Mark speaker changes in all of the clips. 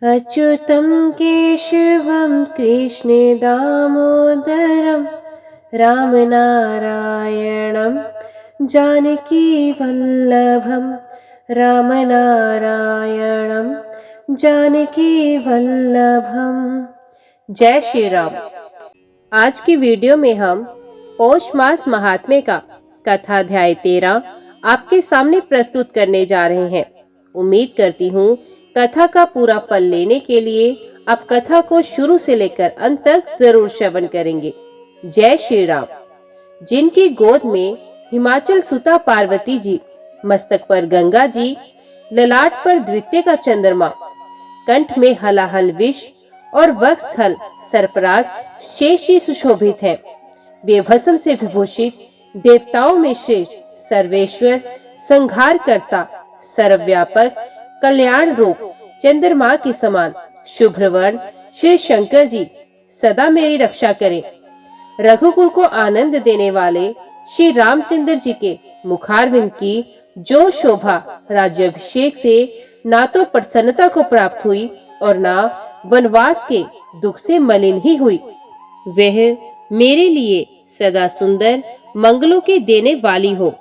Speaker 1: अच्युतं केशवं कृष्णदामोदरं रामनारायणं जानकीवल्लभं रामनारायणं जानकीवल्लभम। जय श्री राम। आज की वीडियो में हम पौष मास महात्म्य का कथाध्याय 13 आपके सामने प्रस्तुत करने जा रहे हैं। उम्मीद करती हूँ कथा का पूरा फल लेने के लिए आप कथा को शुरू से लेकर अंत तक जरूर श्रवण करेंगे। जय श्री राम। जिनकी गोद में हिमाचल सुता पार्वती जी, मस्तक पर गंगा जी, ललाट पर द्वितीय का चंद्रमा, कंठ में हलाहल विष और वक्षस्थल सर्पराज शेषी सुशोभित है। वे भस्म से विभूषित देवताओं में श्रेष्ठ सर्वेश्वर, संहार करता, सर्वव्यापक, कल्याण रूप चंद्रमा के समान शुभ्रवर्ण श्री शंकर जी सदा मेरी रक्षा करें। रघुकुल को आनंद देने वाले श्री रामचंद्र जी के मुखारविंद की जो शोभा राज्याभिषेक से ना तो प्रसन्नता को प्राप्त हुई और ना वनवास के दुख से मलिन ही हुई, वह मेरे लिए सदा सुंदर मंगलों के देने वाली हो।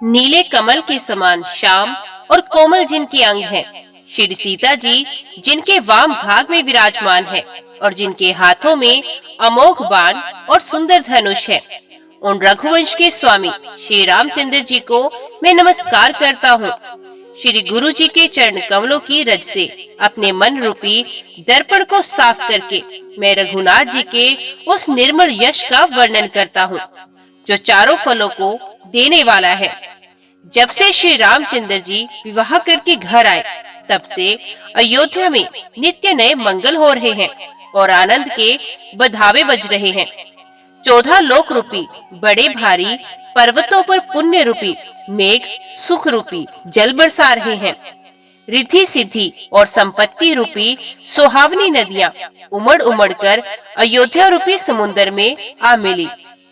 Speaker 1: नीले कमल के समान श्याम और कोमल जिनके अंग हैं, श्री सीता जी जिनके वाम भाग में विराजमान है और जिनके हाथों में अमोघ बाण और सुंदर धनुष है, उन रघुवंश के स्वामी श्री रामचंद्र जी को मैं नमस्कार करता हूँ। श्री गुरु जी के चरण कमलों की रज से अपने मन रूपी दर्पण को साफ करके मैं रघुनाथ जी के उस निर्मल यश का वर्णन करता हूँ जो चारों फलों को देने वाला है। जब से श्री रामचंद्र जी विवाह करके घर आए, तब से अयोध्या में नित्य नए मंगल हो रहे हैं और आनंद के बधावे बज रहे हैं। 14 लोक रूपी बड़े भारी पर्वतों पर पुण्य रूपी मेघ सुख रूपी जल बरसा रहे हैं। रिद्धि सिद्धि और संपत्ति रूपी सुहावनी नदियां उमड़ उमड़ कर अयोध्या रूपी समुद्र में आ मिली।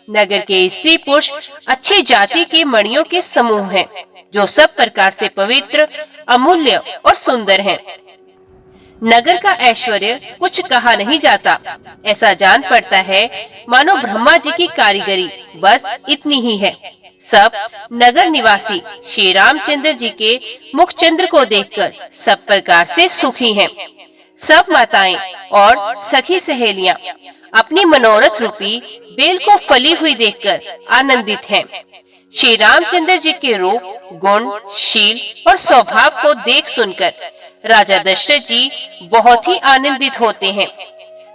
Speaker 1: नगर के स्त्री पुरुष अच्छी जाति के मणियों के समूह हैं, जो सब प्रकार से पवित्र, अमूल्य और सुंदर हैं। नगर का ऐश्वर्य कुछ कहा नहीं जाता। ऐसा जान पड़ता है मानो ब्रह्मा जी की कारीगरी बस इतनी ही है। सब नगर निवासी श्री रामचंद्र जी के मुख चंद्र को देखकर सब प्रकार से सुखी हैं। सब माताएं और सखी सहेलियां अपनी मनोरथ रूपी बेल को फली हुई देखकर आनंदित हैं। श्री रामचंद्र जी के रूप, गुण, शील और स्वभाव को देख सुनकर राजा दशरथ जी बहुत ही आनंदित होते हैं।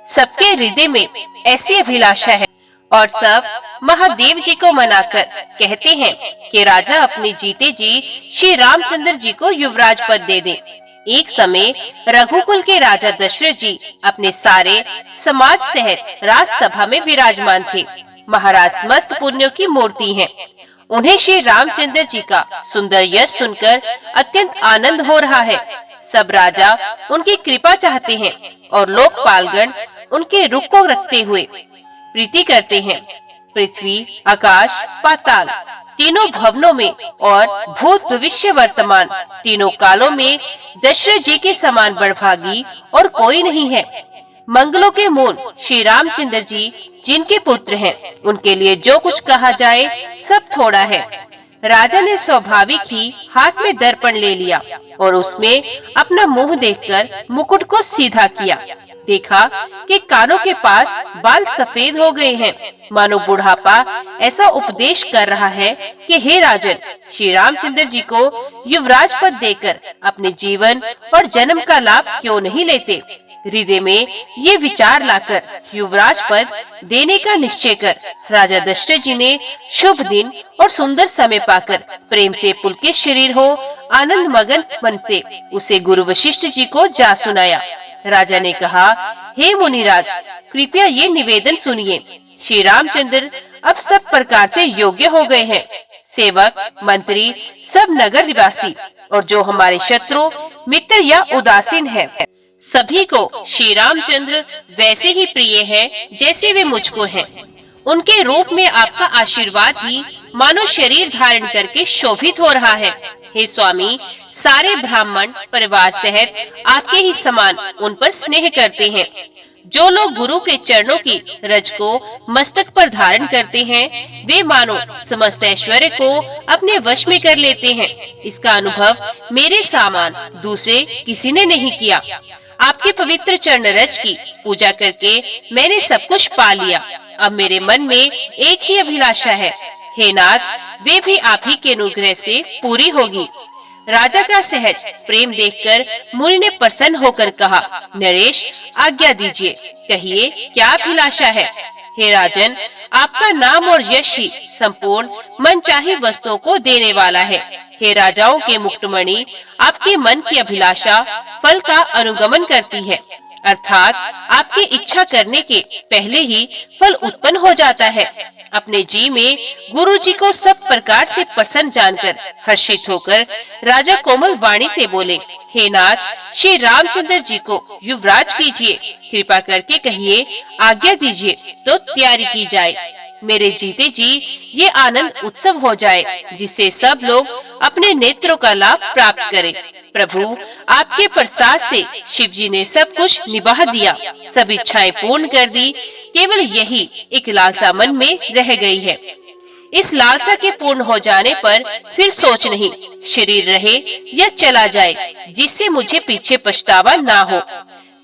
Speaker 1: सबके हृदय में ऐसी अभिलाषा है और सब महादेव जी को मनाकर कहते हैं कि राजा अपने जीते जी श्री रामचंद्र जी को युवराज पद दे दे। एक समय रघुकुल के राजा दशरथ जी अपने सारे समाज सहित राजसभा में विराजमान थे। महाराज समस्त पुण्यों की मूर्ति हैं। उन्हें श्री रामचंद्र जी का सुंदर यश सुनकर अत्यंत आनंद हो रहा है। सब राजा उनकी कृपा चाहते हैं और लोकपालगण उनके रुख को रखते हुए प्रीति करते हैं। पृथ्वी, आकाश, पाताल तीनों भवनों में और भूत, भविष्य, वर्तमान तीनों कालों में दशरथ जी के समान बड़भागी और कोई नहीं है। मंगलों के मूल श्री रामचंद्र जी जिनके पुत्र हैं, उनके लिए जो कुछ कहा जाए सब थोड़ा है। राजा ने स्वाभाविक ही हाथ में दर्पण ले लिया और उसमें अपना मुंह देखकर मुकुट को सीधा किया। देखा कि कानों के पास बाल सफेद हो गए हैं, मानो बुढ़ापा ऐसा उपदेश कर रहा है कि हे राजन, श्री रामचंद्र जी को युवराज पद देकर अपने जीवन और जन्म का लाभ क्यों नहीं लेते। हृदय में ये विचार लाकर युवराज पद देने का निश्चय कर राजा दशरथ जी ने शुभ दिन और सुंदर समय पाकर प्रेम से पुलकित शरीर हो आनंद मगन मन से उसे गुरु वशिष्ठ जी को जा सुनाया। राजा ने कहा, हे मुनिराज, कृपया ये निवेदन सुनिए। श्री रामचंद्र अब सब प्रकार से योग्य हो गए हैं। सेवक, मंत्री, सब नगर निवासी और जो हमारे शत्रु, मित्र या उदासीन हैं, सभी को श्री रामचंद्र वैसे ही प्रिय हैं जैसे वे मुझको हैं। उनके रूप में आपका आशीर्वाद ही मानो शरीर धारण करके शोभित हो रहा है। हे स्वामी, सारे ब्राह्मण परिवार सहित आपके ही समान उन पर स्नेह करते हैं। जो लोग गुरु के चरणों की रज को मस्तक पर धारण करते हैं, वे मानो समस्त ऐश्वर्य को अपने वश में कर लेते हैं। इसका अनुभव मेरे समान दूसरे किसी ने नहीं किया। आपके पवित्र चरण रज की पूजा करके मैंने सब कुछ पा लिया। अब मेरे मन में एक ही अभिलाषा है, हे नाथ, वे भी आप ही के अनुग्रह से पूरी होगी। राजा का सहज प्रेम देखकर मुनि ने प्रसन्न होकर कहा, नरेश, आज्ञा दीजिए, कहिए क्या अभिलाषा है। हे राजन, आपका नाम और यश ही संपूर्ण मनचाही वस्तुओं को देने वाला है। हे राजाओं के मुक्तमणि, आपके मन की अभिलाषा फल का अनुगमन करती है, अर्थात आपकी इच्छा करने के पहले ही फल उत्पन्न हो जाता है। अपने जी में गुरु जी को सब प्रकार से प्रसन्न जानकर हर्षित होकर राजा कोमल वाणी से बोले, हे नाथ, श्री रामचंद्र जी को युवराज कीजिए, कृपा करके कहिए, आज्ञा दीजिए तो तैयारी की जाए। मेरे जीते जी ये आनंद उत्सव हो जाए, जिससे सब लोग अपने नेत्रों का लाभ प्राप्त करें। प्रभु, आपके प्रसाद से शिव जी ने सब कुछ निभा दिया, सब इच्छाएं पूर्ण कर दी। केवल यही एक लालसा मन में रह गई है। इस लालसा के पूर्ण हो जाने पर फिर सोच नहीं, शरीर रहे या चला जाए, जिससे मुझे पीछे पछतावा ना हो।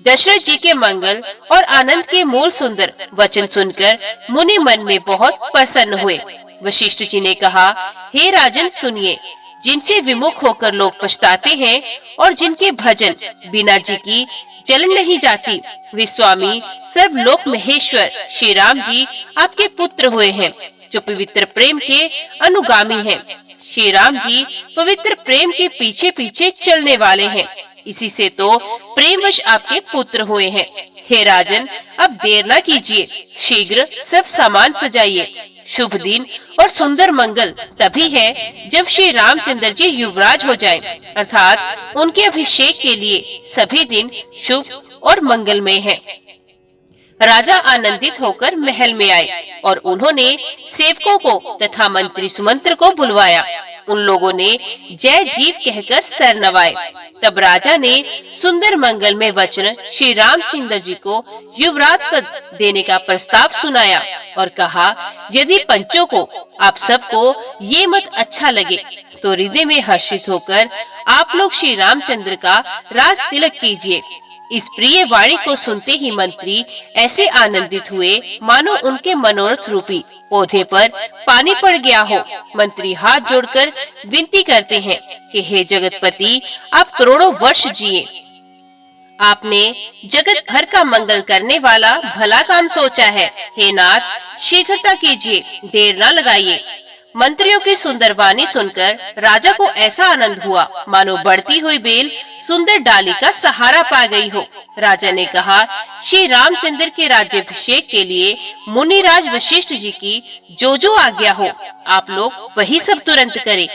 Speaker 1: दशरथ जी के मंगल और आनंद के मूल सुंदर वचन सुनकर मुनि मन में बहुत प्रसन्न हुए। वशिष्ठ जी ने कहा, हे राजन, सुनिए, जिनसे विमुख होकर लोग पछताते हैं और जिनके भजन बिना जी की जलन नहीं जाती, वे स्वामी सर्वलोक महेश्वर श्री राम जी आपके पुत्र हुए हैं, जो पवित्र प्रेम के अनुगामी हैं। श्री राम जी पवित्र प्रेम के पीछे पीछे चलने वाले हैं, इसी से तो प्रेमवश आपके पुत्र हुए हैं। हे राजन, अब देर न कीजिए, शीघ्र सब सामान सजाइए। शुभ दिन और सुंदर मंगल तभी है जब श्री रामचंद्र जी युवराज हो जाएं, अर्थात उनके अभिषेक के लिए सभी दिन शुभ और मंगलमय हैं। राजा आनंदित होकर महल में आए और उन्होंने सेवकों को तथा मंत्री सुमंत्र को बुलवाया। उन लोगों ने जय जीव कहकर सर नवाए। तब राजा ने सुंदर मंगल में वचन श्री रामचंद्र जी को युवराज पद देने का प्रस्ताव सुनाया और कहा, यदि पंचों को आप सबको ये मत अच्छा लगे तो हृदय में हर्षित होकर आप लोग श्री रामचंद्र का राज तिलक कीजिए। इस प्रिय वाणी को सुनते ही मंत्री ऐसे आनंदित हुए मानो उनके मनोरथ रूपी पौधे पर पानी पड़ गया हो। मंत्री हाथ जोड़कर विनती करते हैं कि हे जगतपति, आप करोड़ों वर्ष जिए। आपने जगत भर का मंगल करने वाला भला काम सोचा है। हे नाथ, शीघ्रता कीजिए, देर न लगाइए। मंत्रियों की सुंदर वाणी सुनकर राजा को ऐसा आनंद हुआ मानो बढ़ती हुई बेल सुंदर डाली का सहारा पा गई हो। राजा ने कहा, श्री रामचंद्र के राज्याभिषेक के लिए मुनिराज वशिष्ठ जी की जो आज्ञा हो, आप लोग वही सब तुरंत करें।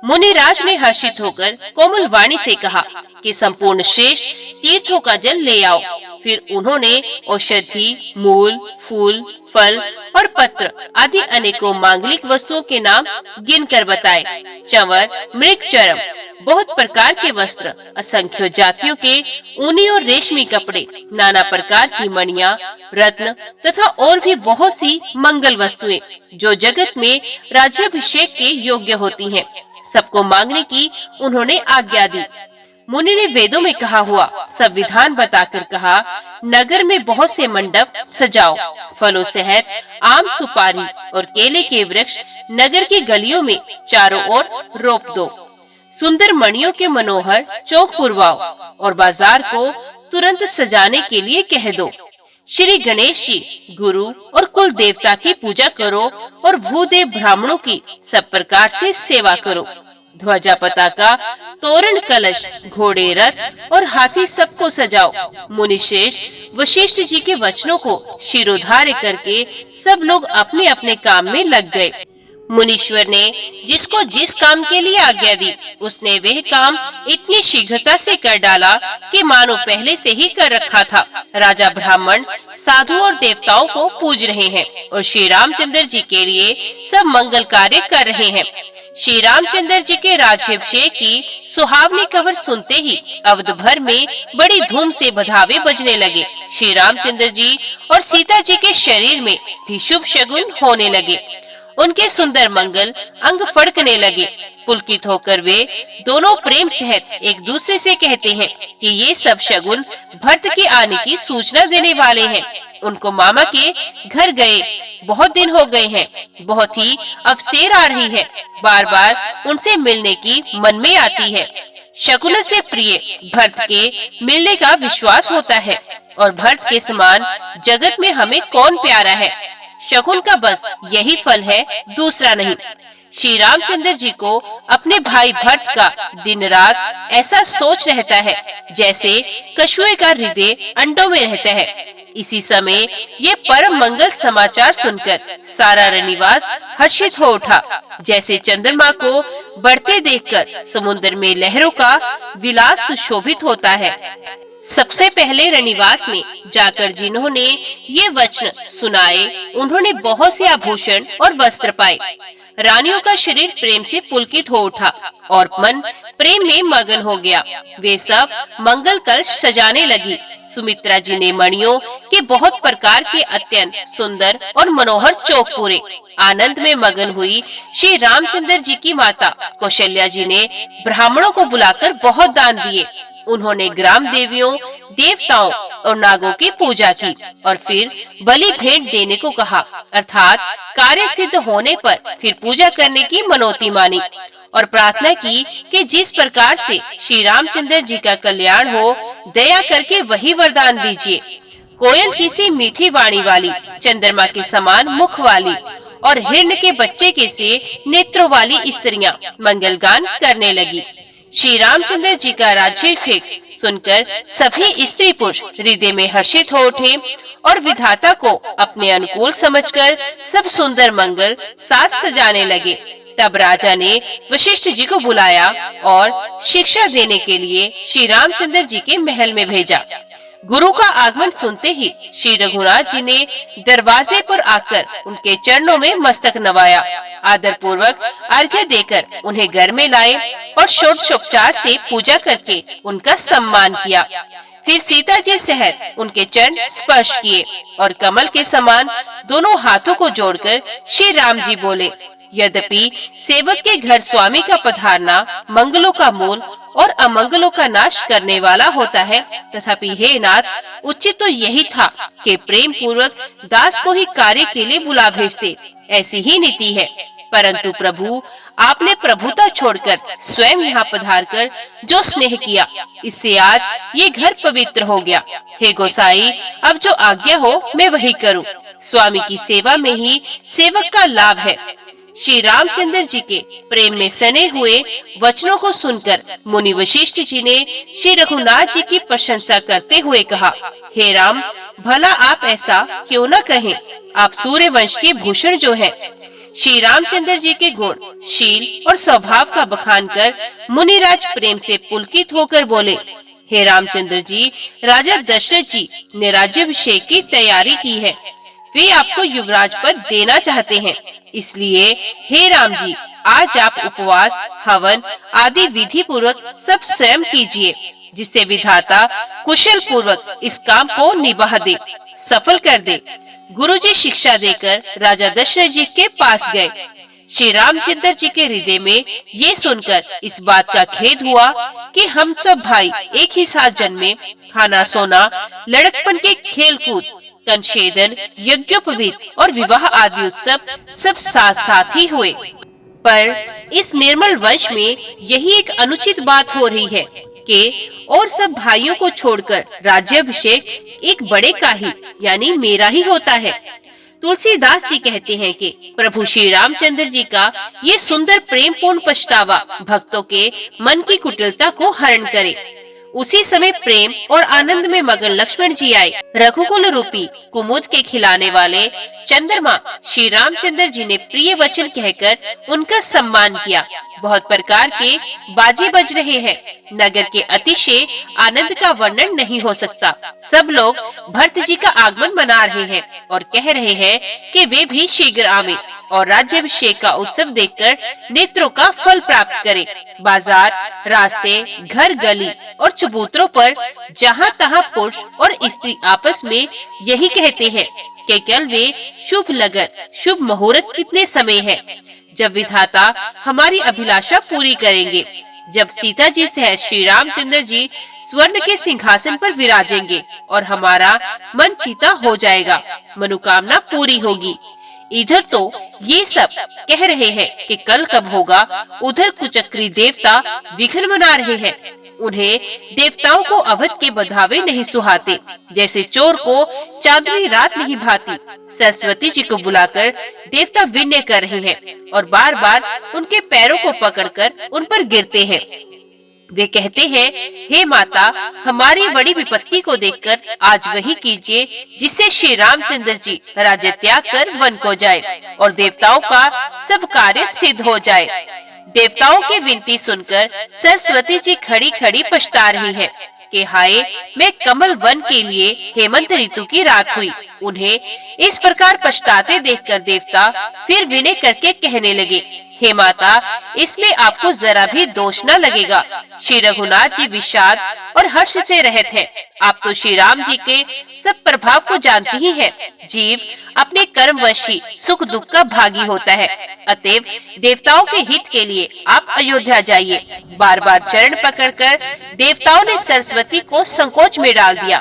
Speaker 1: मुनिराज ने हर्षित होकर कोमल वाणी से कहा कि संपूर्ण श्रेष्ठ तीर्थों का जल ले आओ। फिर उन्होंने औषधि, मूल, फूल, फल और पत्र आदि अनेकों मांगलिक वस्तुओं के नाम गिनकर बताए। चंवर, मृग चरम, बहुत प्रकार के वस्त्र, असंख्य जातियों के ऊनी और रेशमी कपड़े, नाना प्रकार की मणियां, रत्न तथा और भी बहुत सी मंगल वस्तुएं जो जगत में राज्याभिषेक के योग्य होती हैं, सबको मांगने की उन्होंने आज्ञा दी। मुनि ने वेदों में कहा हुआ संविधान बताकर कहा, नगर में बहुत से मंडप सजाओ, फलों सहित आम, सुपारी और केले के वृक्ष नगर की गलियों में चारों ओर रोप दो। सुंदर मणियों के मनोहर चौक पुरवाओ और बाजार को तुरंत सजाने के लिए कह दो। श्री गणेश जी, गुरु और कुल देवता की पूजा करो और भूदेव ब्राह्मणों की सब प्रकार से सेवा करो। ध्वजा, पताका, तोरण, कलश, घोड़े, रथ और हाथी सबको सजाओ। मुनि श्रेष्ठ वशिष्ठ जी के वचनों को शिरोधार्य करके सब लोग अपने अपने काम में लग गए। मुनीश्वर ने जिसको जिस काम के लिए आज्ञा दी, उसने वह काम इतनी शीघ्रता से कर डाला कि मानो पहले से ही कर रखा था। राजा ब्राह्मण साधु और देवताओं को पूज रहे हैं और श्री रामचंद्र जी के लिए सब मंगल कार्य कर रहे हैं। श्री रामचंद्र जी के राज्याभिषेक की सुहावनी खबर सुनते ही अवध भर में बड़ी धूम से बधावे बजने लगे। श्री रामचंद्र जी और सीता जी के शरीर में भी शुभ शगुन होने लगे। उनके सुंदर मंगल अंग फड़कने लगे। पुलकित होकर वे दोनों प्रेम सहित एक दूसरे से कहते हैं कि ये सब शगुन भरत के आने की सूचना देने वाले हैं। उनको मामा के घर गए बहुत दिन हो गए हैं, बहुत ही अफसेर आ रही है, बार बार उनसे मिलने की मन में आती है। शकुन से प्रिय भरत के मिलने का विश्वास होता है और भरत के समान जगत में हमें कौन प्यारा है। शकुन का बस यही फल है, दूसरा नहीं। श्री रामचंद्र जी को अपने भाई भरत का दिन रात ऐसा सोच रहता है जैसे कछुए का हृदय अंडों में रहता है। इसी समय ये परम मंगल समाचार सुनकर सारा रनिवास हर्षित हो उठा। जैसे चंद्रमा को बढ़ते देखकर समुद्र में लहरों का विलास सुशोभित होता है। सबसे पहले रनिवास में जाकर जिन्होंने ये वचन सुनाए, उन्होंने बहुत से आभूषण और वस्त्र पाए। रानियों का शरीर प्रेम से पुलकित हो उठा और मन प्रेम में मगन हो गया। वे सब मंगल कलश सजाने लगी। सुमित्रा जी ने मणियों के बहुत प्रकार के अत्यंत सुंदर और मनोहर चौक पूरे आनंद में मगन हुई। श्री रामचंद्र जी की माता कौशल्या जी ने ब्राह्मणों को बुलाकर बहुत दान दिए। उन्होंने ग्राम देवियों, देवताओं और नागों की पूजा की और फिर बलि भेंट देने को कहा, अर्थात कार्य सिद्ध होने पर फिर पूजा करने की मनौती मानी और प्रार्थना की कि जिस प्रकार से श्री रामचंद्र जी का कल्याण हो, दया करके वही वरदान दीजिए। कोयल की सी मीठी वाणी वाली, चंद्रमा के समान मुख वाली और हिरण के बच्चे के से नेत्रों वाली स्त्रियां मंगल गान करने लगी। श्री रामचंद्र जी का राज्याभिषेक सुनकर सभी स्त्री पुरुष हृदय में हर्षित हो उठे और विधाता को अपने अनुकूल समझकर सब सुंदर मंगल साज सजाने लगे। तब राजा ने वशिष्ठ जी को बुलाया और शिक्षा देने के लिए श्री रामचंद्र जी के महल में भेजा। गुरु का आगमन सुनते ही श्री रघुनाथ जी ने दरवाजे पर आकर उनके चरणों में मस्तक नवाया। आदर पूर्वक अर्घ्य देकर उन्हें घर में लाए और षोडशोपचार से पूजा करके उनका सम्मान किया। फिर सीता जी सहित उनके चरण स्पर्श किए और कमल के समान दोनों हाथों को जोड़कर श्री राम जी बोले, यद्यपि सेवक के घर स्वामी का पधारना मंगलों का मूल और अमंगलों का नाश करने वाला होता है, तथापि हे नाथ, उचित तो यही था कि प्रेम पूर्वक दास को ही कार्य के लिए बुला भेजते। ऐसी ही नीति है। परंतु प्रभु, आपने प्रभुता छोड़कर स्वयं यहाँ पधार कर जो स्नेह किया, इससे आज ये घर पवित्र हो गया। हे गोसाई, अब जो आज्ञा हो मैं वही करूँ। स्वामी की सेवा में ही सेवक का लाभ है। श्री रामचंद्र जी के प्रेम में सने हुए वचनों को सुनकर मुनि वशिष्ठ जी ने श्री रघुनाथ जी की प्रशंसा करते हुए कहा, हे राम, भला आप ऐसा क्यों न कहें। आप सूर्य वंश के भूषण जो हैं। श्री रामचंद्र जी के गुण, शील और स्वभाव का बखान कर मुनिराज प्रेम से पुलकित होकर बोले, हे रामचंद्र जी, राजा दशरथ जी ने राज्याभिषेक की तैयारी की है। वे आपको युवराज पद देना चाहते हैं। इसलिए हे राम जी, आज आप उपवास, हवन आदि विधि पूर्वक सब स्वयं कीजिए, जिससे विधाता कुशल पूर्वक इस काम को निभा दे, सफल कर दे। गुरुजी शिक्षा देकर राजा दशरथ जी के पास गए। श्री रामचंद्र जी के हृदय में ये सुनकर इस बात का खेद हुआ कि हम सब भाई एक ही साथ जन्मे, खाना सोना, लड़कपन के खेल कूद, कंछेदन, यज्ञोपवीत और विवाह आदि उत्सव सब साथ साथ ही हुए। पर इस निर्मल वंश में यही एक अनुचित बात हो रही है कि और सब भाइयों को छोड़कर राज्याभिषेक एक बड़े का ही यानी मेरा ही होता है। तुलसीदास जी कहते हैं कि प्रभु श्री रामचंद्र जी का ये सुंदर प्रेम पूर्ण पछतावा भक्तों के मन की कुटिलता को हरण करे। उसी समय प्रेम और आनंद में मगन लक्ष्मण जी आए। रघुकुल रूपी कुमुद के खिलाने वाले चंद्रमा श्री रामचंद्र जी ने प्रिय वचन कहकर उनका सम्मान किया। बहुत प्रकार के बाजे बज रहे हैं। नगर के अतिशय आनंद का वर्णन नहीं हो सकता। सब लोग भरत जी का आगमन मना रहे हैं और कह रहे हैं कि वे भी शीघ्र आवे और राज्याभिषेक का उत्सव देखकर नेत्रों का फल प्राप्त करें। बाजार, रास्ते, घर, गली और चबूतरों पर जहाँ तहाँ पुरुष और स्त्री आपस में यही कहते हैं कि कल वे शुभ लगन, शुभ मुहूर्त कितने समय है जब विधाता हमारी अभिलाषा पूरी करेंगे, जब सीता जी सह श्री रामचंद्र जी स्वर्ण के सिंहासन पर विराजेंगे और हमारा मन चीता हो जाएगा, मनोकामना पूरी होगी। इधर तो ये सब कह रहे हैं कि कल कब होगा, उधर कुचक्री देवता विघ्न मना रहे हैं। उन्हें देवताओं को अवध के बधावे नहीं सुहाते, जैसे चोर को चांदनी रात नहीं भाती। सरस्वती जी को बुलाकर देवता विनय कर रहे हैं और बार बार उनके पैरों को पकड़कर उन पर गिरते हैं। वे कहते हैं, हे माता, हमारी बड़ी विपत्ति को देखकर आज वही कीजिए जिससे श्री रामचंद्र जी राज्य त्याग कर वन को जाए और देवताओं का सब कार्य सिद्ध हो जाए। देवताओं की विनती सुनकर सरस्वती जी खड़ी खड़ी पछता रही हैं कि हाय, मैं कमल वन के लिए हेमंत ऋतु की रात हुई। उन्हें इस प्रकार पछताते देखकर देवता फिर विनय करके कहने लगे, हे माता, इसमें आपको जरा भी दोष न लगेगा। श्री रघुनाथ जी विषाद और हर्ष से रहते हैं। आप तो श्री राम जी के सब प्रभाव को जानती ही हैं। जीव अपने कर्मवश ही सुख दुख का भागी होता है। अतएव देवताओं के हित के लिए आप अयोध्या जाइए। बार बार चरण पकड़कर देवताओं ने सरस्वती को संकोच में डाल दिया।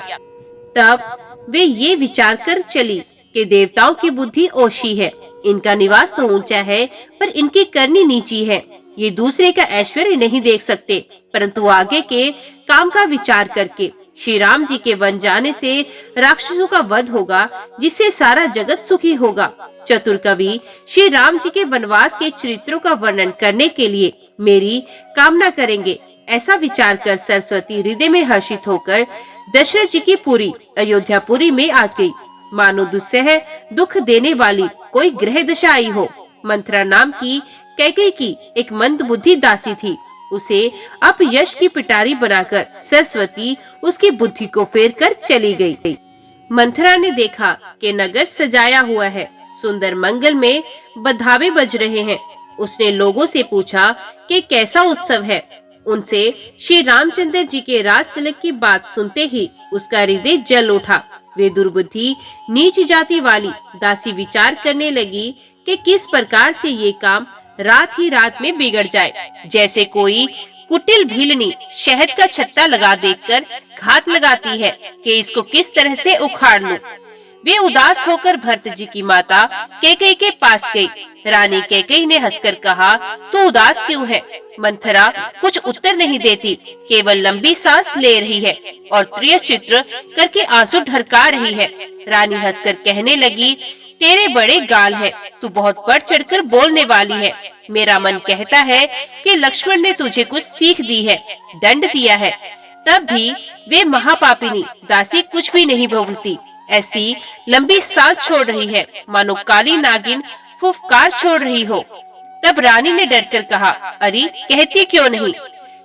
Speaker 1: तब वे ये विचार कर चली कि देवताओं की बुद्धि ओशी है। इनका निवास तो ऊंचा है, पर इनकी करनी नीची है। ये दूसरे का ऐश्वर्य नहीं देख सकते, परंतु आगे के काम का विचार करके श्री राम जी के वन जाने से राक्षसों का वध होगा, जिससे सारा जगत सुखी होगा। चतुर कवि श्री राम जी के वनवास के चरित्रों का वर्णन करने के लिए मेरी कामना करेंगे। ऐसा विचार कर सरस्वती हृदय में हर्षित होकर दशरथ जी की पुरी अयोध्यापुरी में आ गई। मानो दुस्सह दुख देने वाली कोई ग्रह दशा आई हो। मंथरा नाम की कैकेयी की एक मंद बुद्धि दासी थी। उसे अपयश की पिटारी बनाकर सरस्वती उसकी बुद्धि को फेर कर चली गई। मंथरा ने देखा कि नगर सजाया हुआ है, सुंदर मंगल में बधावे बज रहे हैं। उसने लोगों से पूछा कि कैसा उत्सव है। उनसे श्री रामचंद्र जी के राज तिलक की बात सुनते ही उसका हृदय जल उठा। वे दुर्बुद्धि नीच जाति वाली दासी विचार करने लगी कि किस प्रकार से ये काम रात ही रात में बिगड़ जाए। जैसे कोई कुटिल भीलनी शहद का छत्ता लगा देखकर घात लगाती है कि इसको किस तरह से उखाड़ लूं। वे उदास होकर भरत जी की माता कैकेयी के पास गई। रानी कैकेयी ने हंसकर कहा, तू उदास क्यों है? मंथरा कुछ उत्तर नहीं देती, केवल लंबी सांस ले रही है और त्रियश्चित्र करके आंसू ढरका रही है। रानी हंसकर कहने लगी, तेरे बड़े गाल हैं, तू बहुत बढ़ चढ़कर बोलने वाली है। मेरा मन कहता है कि लक्ष्मण ने तुझे कुछ सीख दी है, दंड दिया है। तब भी वे महापापिनी दासी कुछ भी नहीं भूलती। ऐसी लंबी सांस छोड़ रही है मानो काली नागिन फुफकार छोड़ रही हो। तब रानी ने डरकर कहा, अरे कहती क्यों नहीं?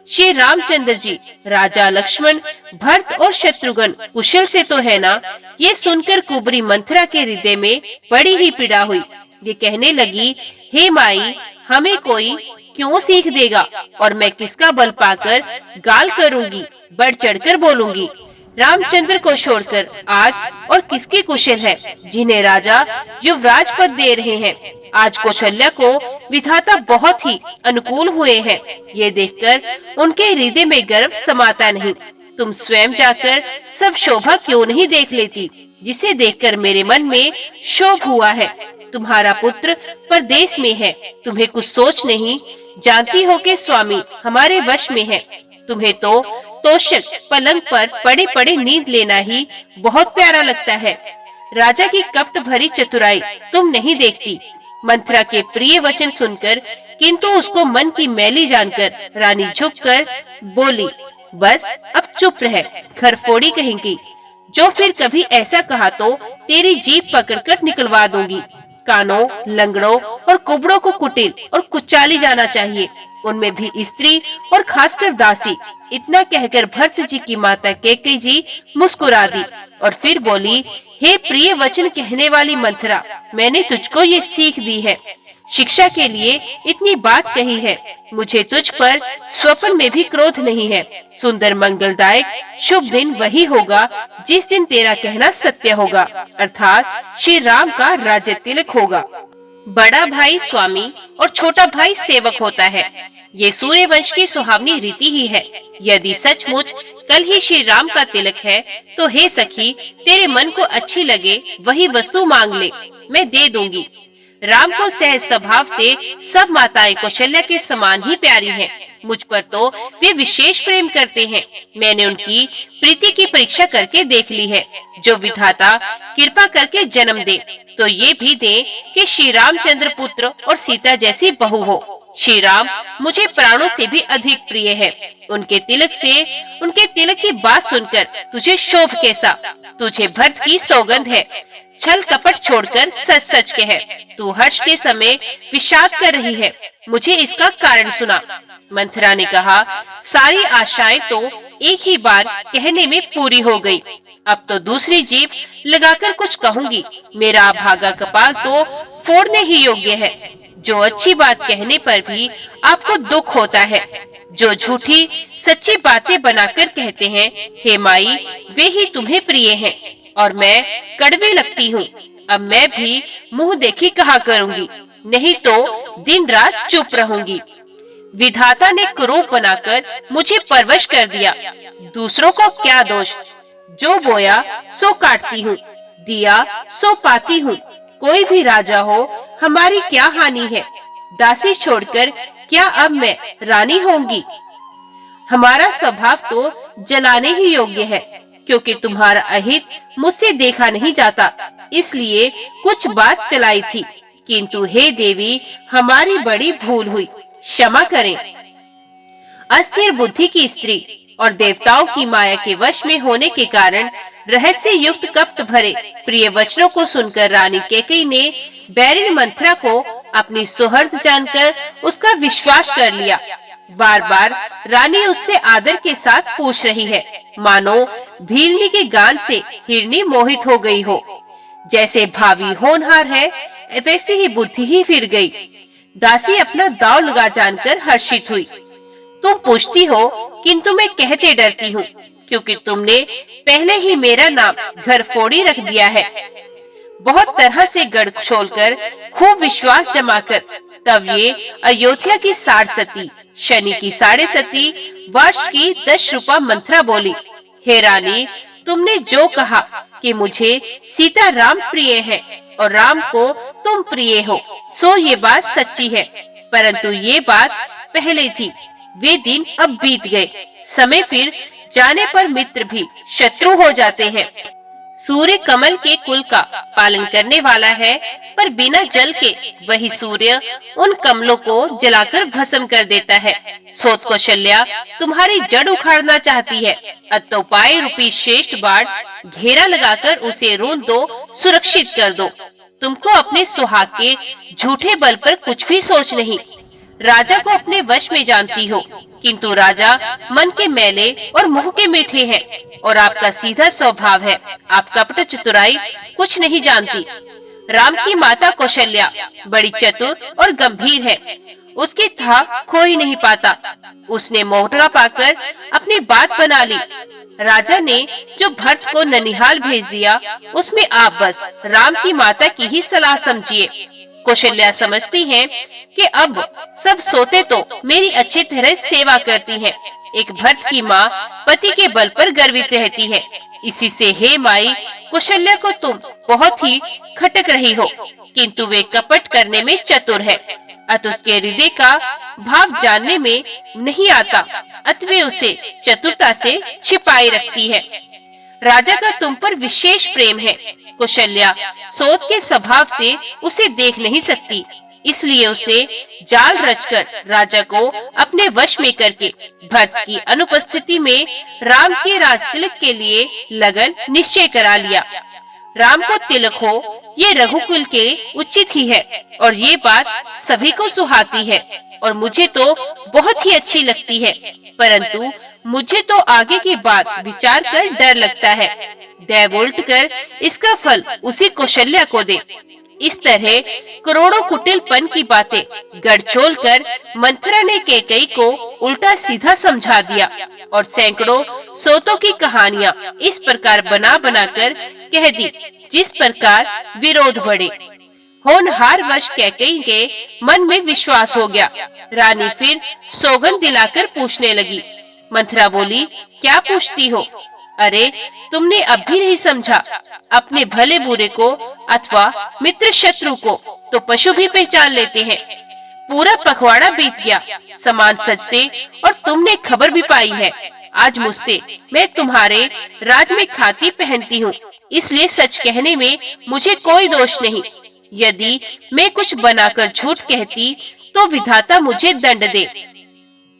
Speaker 1: श्री रामचंद्र जी, राजा लक्ष्मण, भरत और शत्रुघ्न कुशल से तो है ना? ये सुनकर कुबरी मंथरा के हृदय में बड़ी ही पीड़ा हुई। ये कहने लगी, हे माई, हमें कोई क्यों सीख देगा और मैं किसका बल पाकर गाल करूंगी, बढ़ चढ़कर बोलूंगी। रामचंद्र को छोड़कर आज और किसके कुशल है जिन्हें राजा युवराज पद दे रहे हैं। आज कौशल्या को विधाता बहुत ही अनुकूल हुए हैं। ये देखकर उनके हृदय में गर्व समाता नहीं। तुम स्वयं जाकर सब शोभा क्यों नहीं देख लेती, जिसे देखकर मेरे मन में शोभ हुआ है। तुम्हारा पुत्र परदेश में है, तुम्हें कुछ सोच नहीं। जानती हो कि स्वामी हमारे वश में है। तुम्हें तो तोषक पलंग पर पड़े पड़े नींद लेना ही बहुत प्यारा लगता है। राजा की कपट भरी चतुराई तुम नहीं देखती। मंथरा के प्रिय वचन सुनकर, किंतु उसको मन की मैली जानकर रानी झुककर बोली, बस अब चुप रह, घर फोड़ी कहेंगी। जो फिर कभी ऐसा कहा तो तेरी जीभ पकड़कर निकलवा दूंगी। कानों, लंगड़ों और कुबड़ों को कुटिल और कुचाली जाना चाहिए, उनमें भी स्त्री और खासकर दासी। इतना कहकर भरत जी की माता कैकेयी जी मुस्कुरा दी और फिर बोली, हे प्रिय वचन कहने वाली मंथरा, मैंने तुझको ये सीख दी है, शिक्षा के लिए इतनी बात कही है। मुझे तुझ पर स्वप्न में भी क्रोध नहीं है। सुंदर मंगलदायक शुभ दिन वही होगा जिस दिन तेरा कहना सत्य होगा, अर्थात श्री राम का राज्य तिलक होगा। बड़ा भाई स्वामी और छोटा भाई सेवक होता है। ये सूर्य वंश की सुहावनी रीति ही है। यदि सचमुच कल ही श्री राम का तिलक है तो हे सखी, तेरे मन को अच्छी लगे वही वस्तु मांग ले, मैं दे दूंगी। राम को सहज स्वभाव से सब माताएं कौशल्या के समान ही प्यारी हैं। मुझ पर तो वे विशेष प्रेम करते हैं। मैंने उनकी प्रीति की परीक्षा करके देख ली है। जो विधाता कृपा करके जन्म दे तो ये भी दे कि श्री रामचंद्र पुत्र और सीता जैसी बहू हो। श्री राम मुझे प्राणों से भी अधिक प्रिय है। उनके तिलक की बात सुनकर तुझे शोभ कैसा? तुझे भरत की सौगंध है, छल कपट छोड़कर सच सच कह। तू हर्ष के समय विषाद कर रही है, मुझे इसका कारण सुना। मंथरा ने कहा, सारी आशाएं तो एक ही बार कहने में पूरी हो गई। अब तो दूसरी जीभ लगाकर कुछ कहूंगी। मेरा अभागा कपाल तो फोड़ने ही योग्य है। जो अच्छी बात कहने पर भी आपको दुख होता है, जो झूठी सच्ची बातें बनाकर कहते हैं, हे माई, वे ही तुम्हें प्रिय हैं और मैं कड़वी लगती हूँ। अब मैं भी मुंह देखी कहा करूंगी, नहीं तो दिन रात चुप रहूंगी। विधाता ने कुरूप बनाकर मुझे परवश कर दिया। दूसरों को क्या दोष? जो बोया सो काटती हूँ, दिया सो पाती हूँ। कोई भी राजा हो, हमारी क्या हानि है? दासी छोड़कर क्या अब मैं रानी होंगी? हमारा स्वभाव तो जलाने ही योग्य है, क्योंकि तुम्हारा अहित मुझसे देखा नहीं जाता, इसलिए कुछ बात चलाई थी। किंतु हे देवी, हमारी बड़ी भूल हुई, क्षमा करें। अस्थिर बुद्धि की स्त्री और देवताओं की माया के वश में होने के कारण रहस्य युक्त कपट भरे प्रिय वचनों को सुनकर रानी कैकेयी ने बैरिन मंथरा को अपनी सौहर्द जानकर उसका विश्वास कर लिया। बार बार रानी उससे आदर के साथ पूछ रही है, मानो भीलनी के गान से हिरनी मोहित हो गई हो। जैसे भावी होनहार है, वैसी ही बुद्धि ही फिर गई। दासी अपना दाव लगा जानकर हर्षित हुई। तुम पूछती हो, किंतु मैं कहते डरती हूँ, क्योंकि तुमने पहले ही मेरा नाम घर फोड़ी रख दिया है। बहुत तरह से गढ़ खोलकर खूब विश्वास जमाकर तब ये अयोध्या की 60 सती, शनि की 6.5 सती, वर्ष की 10 रूपा मंथरा बोली, हे रानी, तुमने जो कहा कि मुझे सीता राम प्रिय है और राम को तुम प्रिय हो, सो ये बात सच्ची है। परंतु ये बात पहले थी, वे दिन अब बीत गए। समय फिर जाने पर मित्र भी शत्रु हो जाते हैं। सूर्य कमल के कुल का पालन करने वाला है, पर बिना जल के वही सूर्य उन कमलों को जलाकर भस्म कर देता है। सोत कौशल्या तुम्हारी जड़ उखाड़ना चाहती है, अतोपाय रूपी श्रेष्ठ बाढ़ घेरा लगाकर उसे रोन दो, सुरक्षित कर दो। तुमको अपने सुहाग के झूठे बल पर कुछ भी सोच नहीं। राजा को अपने वश में जानती हो, किंतु राजा मन के मैले और मुंह के मीठे हैं, और आपका सीधा स्वभाव है। आप कपट चतुराई कुछ नहीं जानती। राम की माता कौशल्या बड़ी चतुर और गंभीर है, उसकी था खो ही नहीं पाता। उसने मौका पाकर अपनी बात बना ली। राजा ने जो भरत को ननिहाल भेज दिया, उसमें आप बस राम की माता की ही सलाह समझिए। कौशल्या समझती हैं कि अब सब सोते तो मेरी अच्छी तरह सेवा करती हैं। एक भरत की माँ पति के बल पर गर्वित रहती है। इसी से हे माई, कौशल्या को तुम बहुत ही खटक रही हो, किंतु वे कपट करने में चतुर है। अत उसके हृदय का भाव जानने में नहीं आता, अत वे उसे चतुरता से छिपाए रखती है। राजा का तुम पर विशेष प्रेम है। कौशल्या सोत के स्वभाव से उसे देख नहीं सकती, इसलिए उसने जाल रचकर राजा को अपने वश में करके भरत की अनुपस्थिति में राम के राज तिलक के लिए लगन निश्चय करा लिया। राम को तिलक हो ये रघुकुल के उचित ही है और ये बात सभी को सुहाती है और मुझे तो बहुत ही अच्छी लगती है, परंतु मुझे तो आगे की बात विचार कर डर लगता है। दैव उल्ट कर इसका फल उसी कौशल्या को दे। इस तरह करोड़ों कुटिलपन की बातें गड़चोल कर मंथरा ने कैकेयी को उल्टा सीधा समझा दिया और सैकड़ों सोतों की कहानियां इस प्रकार बना बनाकर कह दी जिस प्रकार विरोध बढ़े। होनहार वश कैकेयी के मन में विश्वास हो गया। रानी फिर सौगंध दिलाकर पूछने लगी। मंथरा बोली, क्या पूछती हो? अरे तुमने अब भी नहीं समझा? अपने भले बुरे को अथवा मित्र शत्रु को तो पशु भी पहचान लेते हैं। पूरा पखवाड़ा बीत गया, सामान सजते और तुमने खबर भी पाई है। आज मुझसे मैं तुम्हारे राज में खाती पहनती हूँ, इसलिए सच कहने में मुझे कोई दोष नहीं। यदि मैं कुछ बनाकर झूठ कहती तो विधाता मुझे दंड दे।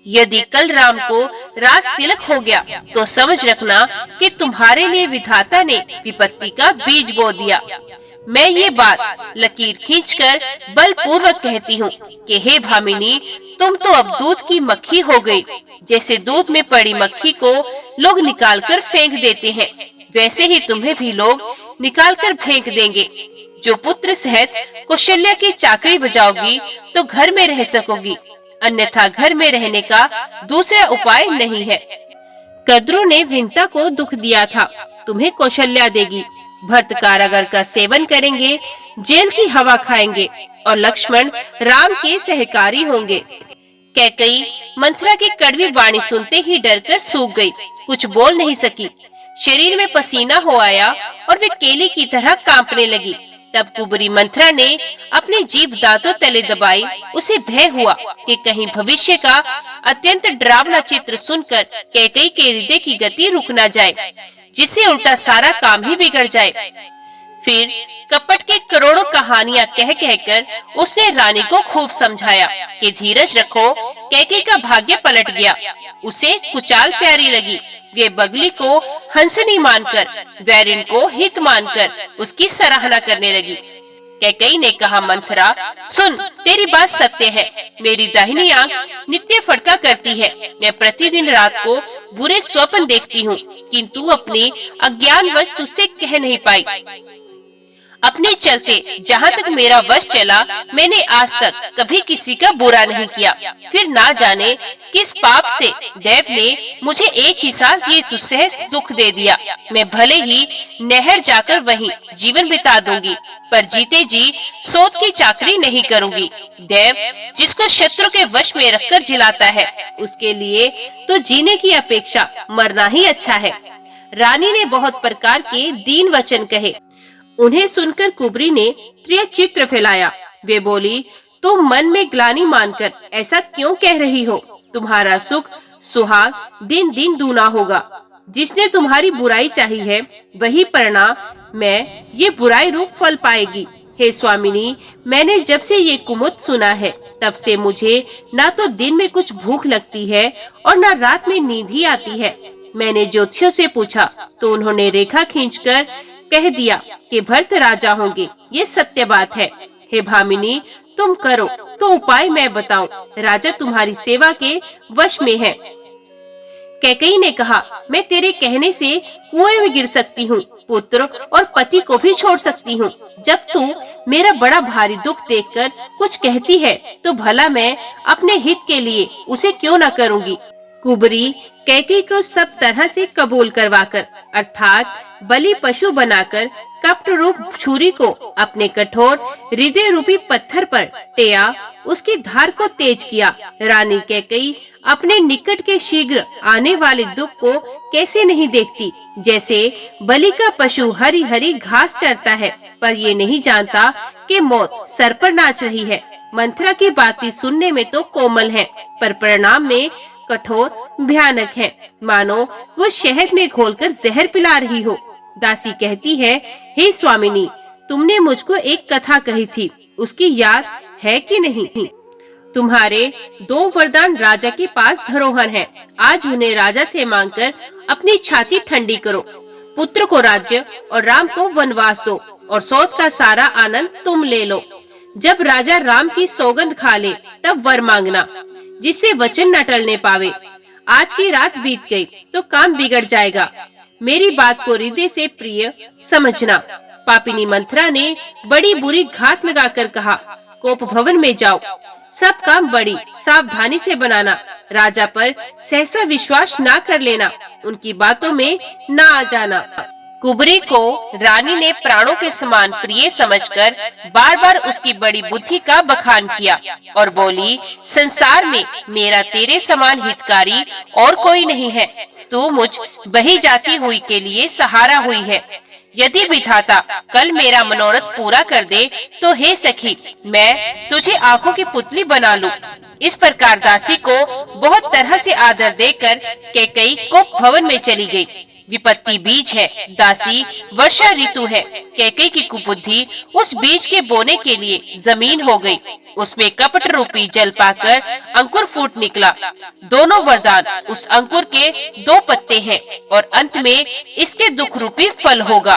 Speaker 1: यदि कल राम को राज तिलक हो गया तो समझ रखना कि तुम्हारे लिए विधाता ने विपत्ति का बीज बो दिया। मैं ये बात लकीर खींचकर बलपूर्वक कहती हूँ कि हे भामिनी, तुम तो अब दूध की मक्खी हो गई। जैसे दूध में पड़ी मक्खी को लोग निकालकर फेंक देते हैं, वैसे ही तुम्हें भी लोग निकालकर फेंक देंगे। जो पुत्र सहित कौशल्या की चाकरी बजाओगी तो घर में रह सकोगी, अन्यथा घर में रहने का दूसरा उपाय नहीं है। कद्रू ने विंता को दुख दिया था, तुम्हें कौशल्या देगी। भरत कारागार का सेवन करेंगे, जेल की हवा खाएंगे और लक्ष्मण राम के सहकारी होंगे। कैकेयी मंथरा की कड़वी वाणी सुनते ही डरकर सूख गई, कुछ बोल नहीं सकी। शरीर में पसीना हो आया और वे केले की तरह कांपने लगी। तब कुबरी मंथरा ने अपनी जीभ दांतों तले दबाई। उसे भय हुआ कि कहीं भविष्य का अत्यंत डरावना चित्र सुनकर कैकेयी के हृदय की गति रुक न जाए, जिससे उल्टा सारा काम ही बिगड़ जाए। फिर कपट के करोड़ों कहानियां कह कहकर उसने रानी को खूब समझाया कि धीरज रखो, कैकेयी का भाग्य पलट गया। उसे कुचाल प्यारी लगी। वे बगली को हंसनी मानकर, वैरिन को हित मानकर उसकी सराहना करने लगी। कैकेयी ने कहा, मंथरा सुन, तेरी बात सत्य है। मेरी दाहिनी आंख नित्य फटका करती है। मैं प्रतिदिन रात को बुरे स्वप्न देखती हूँ, किंतु अपनी अज्ञानवश तुझसे कह नहीं पाई। अपने चलते जहाँ तक मेरा वश चला, मैंने आज तक कभी किसी का बुरा नहीं किया। फिर ना जाने किस पाप से देव ने मुझे एक ही साथ ये तुझसे दुख दे दिया। मैं भले ही नहर जाकर वहीं जीवन बिता दूंगी, पर जीते जी सोत की चाकरी नहीं करूंगी। देव जिसको शत्रु के वश में रखकर जिलाता है, उसके लिए तो जीने की अपेक्षा मरना ही अच्छा है। रानी ने बहुत प्रकार के दीन वचन कहे। उन्हें सुनकर कुबरी ने प्रिय चित्र फैलाया। वे बोली, तुम मन में ग्लानि मानकर ऐसा क्यों कह रही हो? तुम्हारा सुख सुहाग दिन दिन दूना होगा। जिसने तुम्हारी बुराई चाही है, वही परिणाम में ये बुराई रूप फल पाएगी। हे स्वामिनी, मैंने जब से ये कुमुद सुना है, तब से मुझे ना तो दिन में कुछ भूख लगती है और ना रात में नींद ही आती है। मैंने ज्योतिषियों से पूछा तो उन्होंने रेखा खींचकर कह दिया कि भरत राजा होंगे। ये सत्य बात है। हे भामिनी, तुम करो तो उपाय मैं बताऊं। राजा तुम्हारी सेवा के वश में है। कैकेयी ने कहा, मैं तेरे कहने से कुएं में गिर सकती हूँ, पुत्र और पति को भी छोड़ सकती हूँ। जब तू मेरा बड़ा भारी दुख देखकर कुछ कहती है, तो भला मैं अपने हित के लिए उसे क्यों न करूँगी। कुबरी कैकेयी को सब तरह से कबूल करवाकर, अर्थात बलि पशु बनाकर कपट रूप छुरी को अपने कठोर हृदय रूपी पत्थर पर टेया, उसकी धार को तेज किया। रानी कैकेयी अपने निकट के शीघ्र आने वाले दुख को कैसे नहीं देखती, जैसे बलि का पशु हरी हरी घास चरता है, पर ये नहीं जानता कि मौत सर पर नाच रही है। मंथरा की बातें सुनने में तो कोमल है, पर परिणाम में कठोर भयानक है, मानो वो शहद में घोलकर जहर पिला रही हो। दासी कहती है, हे स्वामिनी, तुमने मुझको एक कथा कही थी, उसकी याद है कि नहीं? तुम्हारे 2 वरदान राजा के पास धरोहर हैं। आज उन्हें राजा से मांगकर अपनी छाती ठंडी करो। पुत्र को राज्य और राम को वनवास दो और सौत का सारा आनंद तुम ले लो। जब राजा राम की सौगंध खा ले तब वर मांगना, जिससे वचन न टलने पावे। आज की रात बीत गई तो काम बिगड़ जाएगा। मेरी बात को हृदय से प्रिय समझना। पापिनी मंथरा ने बड़ी बुरी घात लगाकर कहा, कोप भवन में जाओ, सब काम बड़ी सावधानी से बनाना। राजा पर सहसा विश्वास ना कर लेना, उनकी बातों में ना आ जाना। कुबरी को रानी ने प्राणों के समान प्रिय समझकर बार बार उसकी बड़ी बुद्धि का बखान किया और बोली, संसार में मेरा तेरे समान हितकारी और कोई नहीं है। तू मुझ बही जाती हुई के लिए सहारा हुई है। यदि विधाता कल मेरा मनोरथ पूरा कर दे तो हे सखी, मैं तुझे आंखों की पुतली बना लूं। इस प्रकार दासी को बहुत तरह से आदर देकर कैकेयी कोप भवन में चली गई। विपत्ति बीज है, दासी वर्षा ऋतु है। कैकेयी की कुबुद्धि उस बीज के बोने के लिए जमीन हो गई। उसमें कपट रूपी जल पाकर अंकुर फूट निकला। दोनों वरदान उस अंकुर के 2 पत्ते हैं और अंत में इसके दुख रूपी फल होगा।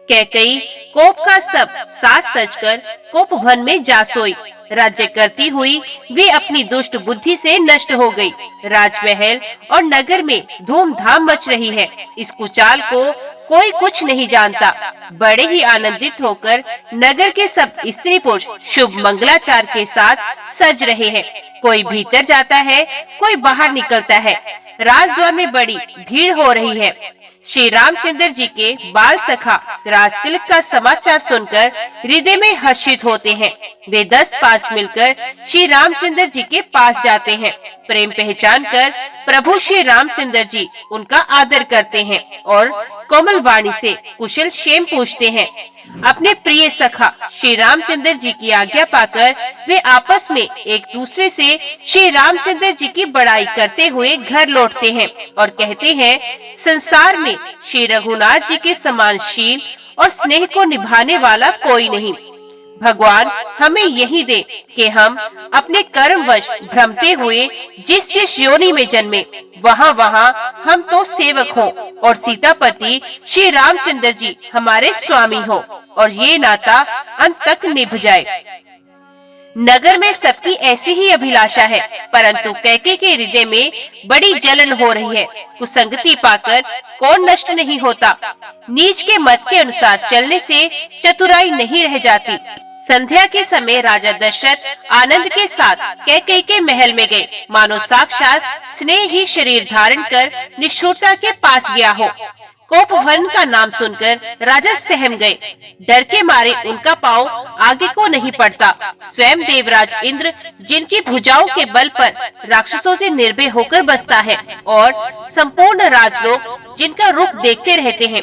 Speaker 1: कैकेयी कोप का सब साज सजकर कोप भवन में जा सोई। राज्य करती हुई वे अपनी दुष्ट बुद्धि से नष्ट हो गई। राजमहल और नगर में धूमधाम मच रही है। इस कुचाल को कोई कुछ नहीं जानता। बड़े ही आनंदित होकर नगर के सब स्त्री पुरुष शुभ मंगलाचार के साथ सज रहे हैं। कोई भीतर जाता है, कोई बाहर निकलता है। राजद्वार में बड़ी भीड़ हो रही है। श्री रामचंद्र जी के बाल सखा राजतिलक का समाचार सुनकर हृदय में हर्षित होते हैं। वे 10-5 मिलकर श्री रामचंद्र जी के पास जाते हैं। प्रेम पहचान कर प्रभु श्री रामचंद्र जी उनका आदर करते हैं और कोमल वाणी से कुशल क्षेम पूछते हैं। अपने प्रिय सखा श्री रामचंद्र जी की आज्ञा पाकर वे आपस में एक दूसरे से श्री रामचंद्र जी की बड़ाई करते हुए घर लौटते हैं और कहते हैं, संसार में श्री रघुनाथ जी के समान शील और स्नेह को निभाने वाला कोई नहीं। भगवान हमें यही दे कि हम अपने कर्मवश भ्रमते हुए जिस जिस योनि में जन्मे वहाँ वहाँ हम तो सेवक हों और सीतापति श्री रामचंद्र जी हमारे स्वामी हो और ये नाता अंत तक निभ जाए। नगर में सबकी ऐसी ही अभिलाषा है, परंतु कैकेयी के हृदय में बड़ी जलन हो रही है। कुसंगति पाकर कौन नष्ट नहीं होता। नीच के मत के अनुसार चलने से चतुराई नहीं रह जाती। संध्या के समय राजा दशरथ आनंद के साथ कैकेयी के महल में गए, मानो साक्षात स्नेह ही शरीर धारण कर निष्ठुरता के पास गया हो। कोप भवन का नाम सुनकर राजा सहम गए। डर के मारे उनका पांव आगे को नहीं पड़ता। स्वयं देवराज इंद्र जिनकी भुजाओं के बल पर राक्षसों से निर्भय होकर बसता है और संपूर्ण राजलोक जिनका रुख देखते रहते हैं,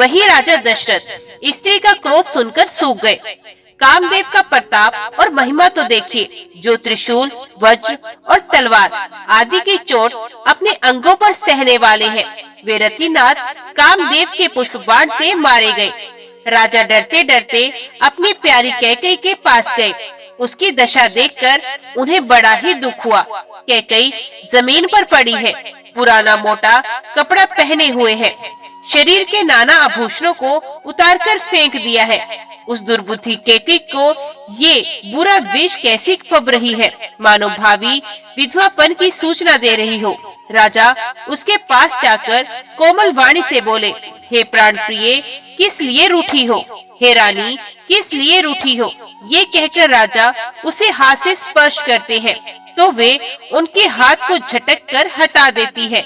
Speaker 1: वही राजा दशरथ स्त्री का क्रोध सुनकर सूख गए। कामदेव का प्रताप और महिमा तो देखिए, जो त्रिशूल, वज्र और तलवार आदि की चोट अपने अंगों पर सहने वाले हैं। वे रतिनाथ कामदेव के पुष्प बाण से मारे गए। राजा डरते डरते अपनी प्यारी कैकेयी के पास गए। उसकी दशा देखकर उन्हें बड़ा ही दुख हुआ। कैकेयी जमीन पर पड़ी है, पुराना मोटा कपड़ा पहने हुए है, शरीर के नाना आभूषणों को उतारकर फेंक दिया है। उस दुर्बुद्धि कैकेयी को ये बुरा विष कैसी पब रही है, मानो भावी विधवापन की सूचना दे रही हो। राजा उसके पास जाकर कोमल वाणी से बोले, हे प्राण प्रिय, किस लिए रूठी हो? हे रानी, किस लिए रूठी हो? ये कहकर राजा उसे हाथ से स्पर्श करते हैं तो वे उनके हाथ को झटक कर हटा देती है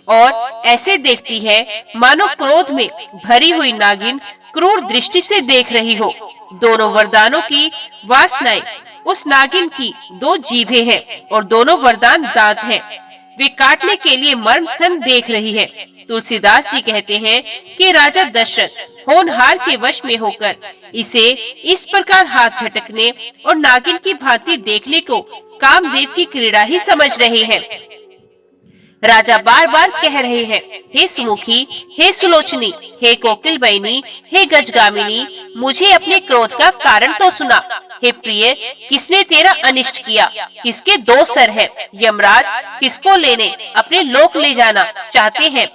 Speaker 1: और ऐसे देखती है मानो क्रोध में भरी हुई नागिन क्रूर दृष्टि से देख रही हो। दोनों वरदानों की वासनाएं उस नागिन की 2 जीभें हैं और दोनों वरदान दांत हैं। वे काटने के लिए मर्म स्थल देख रही है। तुलसीदास जी कहते हैं कि राजा दशरथ होनहार के वश में होकर इसे इस प्रकार हाथ झटकने और नागिन की भांति देखने को कामदेव की क्रीड़ा ही समझ रहे हैं। राजा बार बार कह रहे हैं, हे सुमुखी, हे सुलोचनी, हे कोकिल बहनी, हे गजगामिनी, मुझे अपने क्रोध का कारण तो सुना। हे प्रिय, किसने तेरा अनिष्ट किया? किसके दो सर हैं? यमराज किसको लेने अपने लोक ले जाना चाहते हैं?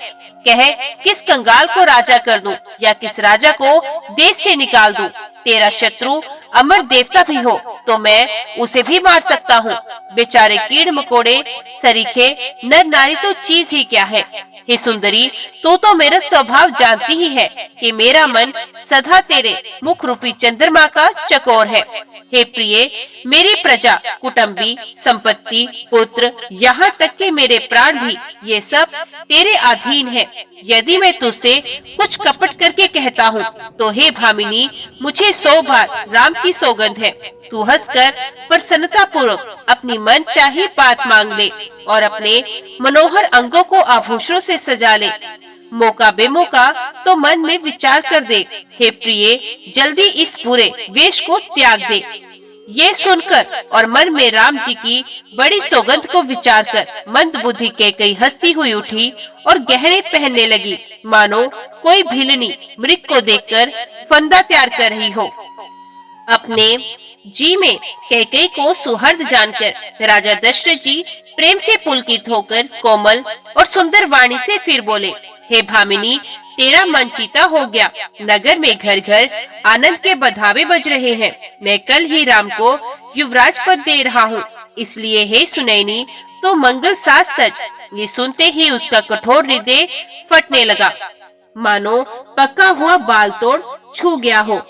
Speaker 1: कह, किस कंगाल को राजा कर दूं या किस राजा को देश से निकाल दूं? तेरा शत्रु अमर देवता भी हो तो मैं उसे भी मार सकता हूँ। बेचारे कीड़ मकोड़े, सरीखे, नर नारी तो चीज ही क्या है। हे सुंदरी, तू तो मेरा स्वभाव जानती ही है कि मेरा मन सदा तेरे मुख रूपी चंद्रमा का चकोर है। हे प्रिय, मेरी प्रजा, कुटुंबी, संपत्ति, पुत्र, यहाँ तक कि मेरे प्राण भी, ये सब तेरे अधीन है। यदि मैं तुझसे कुछ कपट करके कहता हूँ तो हे भामिनी, मुझे 100 बार राम की सौगंध है, तू हंसकर प्रसन्नता पूर्वक अपनी मन चाही बात मांग ले और अपने मनोहर अंगों को आभूषणों से सजा ले। मौका बेमौका तो मन में विचार कर दे। हे प्रिय, जल्दी इस बुरे वेश को त्याग दे। ये सुनकर और मन में राम जी की बड़ी सौगंध को विचार कर मंद बुद्धि कैकेयी हंसती हुई उठी और गहने पहनने लगी, मानो कोई भिलनी मृग को देखकर फंदा तैयार कर रही हो। अपने जी में कैकेयी को सुहर्द जानकर राजा दशरथ जी प्रेम से पुलकित होकर कोमल और सुंदर वाणी से फिर बोले, हे भामिनी, तेरा मन चीता हो गया। नगर में घर घर आनंद के बधावे बज रहे हैं। मैं कल ही राम को युवराज पद दे रहा हूँ, इसलिए हे सुनैनी, तो मंगल साज सज। ये सुनते ही उसका कठोर हृदय फटने लगा, मानो पका हुआ बाल तोड़ छू गया हो।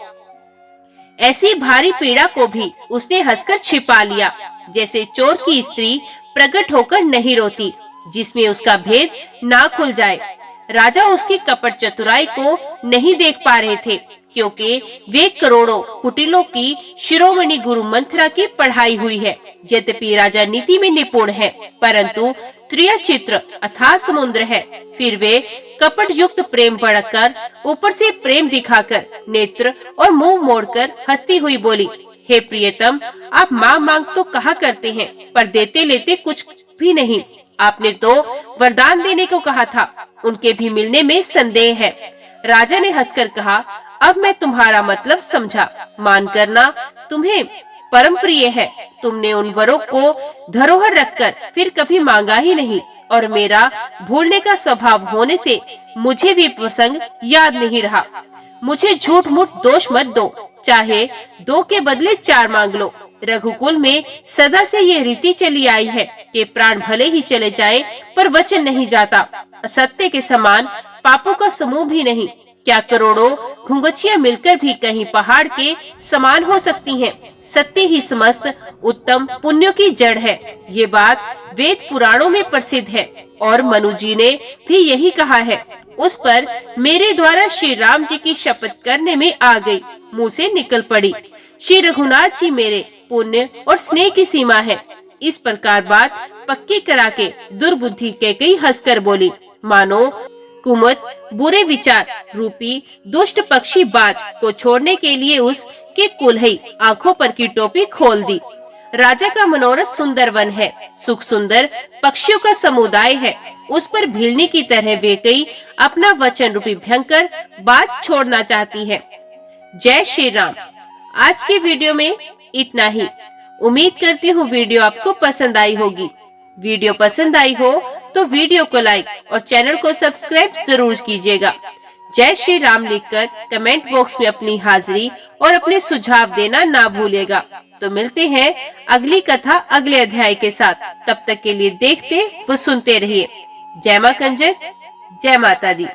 Speaker 1: ऐसी भारी पीड़ा को भी उसने हंसकर छिपा लिया, जैसे चोर की स्त्री प्रकट होकर नहीं रोती, जिसमें उसका भेद ना खुल जाए। राजा उसकी कपट चतुराई को नहीं देख पा रहे थे, क्योंकि वे करोड़ों कुटिलों की शिरोमणि गुरु मंथरा की पढ़ाई हुई है। यद्यपि राजा नीति में निपुण है, परंतु त्रिया चित्र अथाह समुद्र है। फिर वे कपट युक्त प्रेम भड़ककर, ऊपर से प्रेम दिखाकर, नेत्र और मुंह मोड़कर हंसती हुई बोली, हे प्रियतम, आप मांग तो कहा करते हैं, पर देते लेते कुछ भी नहीं। आपने तो वरदान देने को कहा था, उनके भी मिलने में संदेह है। राजा ने हंसकर कहा, अब मैं तुम्हारा मतलब समझा। मान करना तुम्हें परम प्रिय है। तुमने उन वरों को धरोहर रखकर फिर कभी मांगा ही नहीं, और मेरा भूलने का स्वभाव होने से मुझे भी प्रसंग याद नहीं रहा। मुझे झूठ मूठ दोष मत दो, चाहे 2 के बदले 4 मांग लो। रघुकुल में सदा से ये रीति चली आई है कि प्राण भले ही चले जाए पर वचन नहीं जाता। सत्य के समान पापों का समूह भी नहीं। क्या करोड़ों घुंघचियां मिलकर भी कहीं पहाड़ के समान हो सकती हैं? सत्य ही समस्त उत्तम पुण्यों की जड़ है। ये बात वेद पुराणों में प्रसिद्ध है और मनु जी ने भी यही कहा है। उस पर मेरे द्वारा श्री राम जी की शपथ करने में आ गई, मुंह से निकल पड़ी। श्री रघुनाथ जी मेरे पुण्य और स्नेह की सीमा है। इस प्रकार बात पक्की करा के दुर्बुद्धि कैकेयी हंसकर बोली, मानो कुमत बुरे विचार रूपी दुष्ट पक्षी बाज को छोड़ने के लिए उसके कुल्हई आंखों पर की टोपी खोल दी। राजा का मनोरथ सुंदर वन है, सुख सुंदर पक्षियों का समुदाय है। उस पर भीलनी की तरह वे कई अपना वचन रूपी भयंकर बात छोड़ना चाहती है। जय श्री राम। आज के वीडियो में इतना ही। उम्मीद करती हूँ वीडियो आपको पसंद आई होगी। वीडियो पसंद आई हो तो वीडियो को लाइक और चैनल को सब्सक्राइब जरूर कीजिएगा। जय श्री राम लिखकर कमेंट बॉक्स में अपनी हाजिरी और अपने सुझाव देना ना भूलिएगा। तो मिलते हैं अगली कथा अगले अध्याय के साथ। तब तक के लिए देखते व सुनते रहिए। जय मां कंजक, जय माता दी।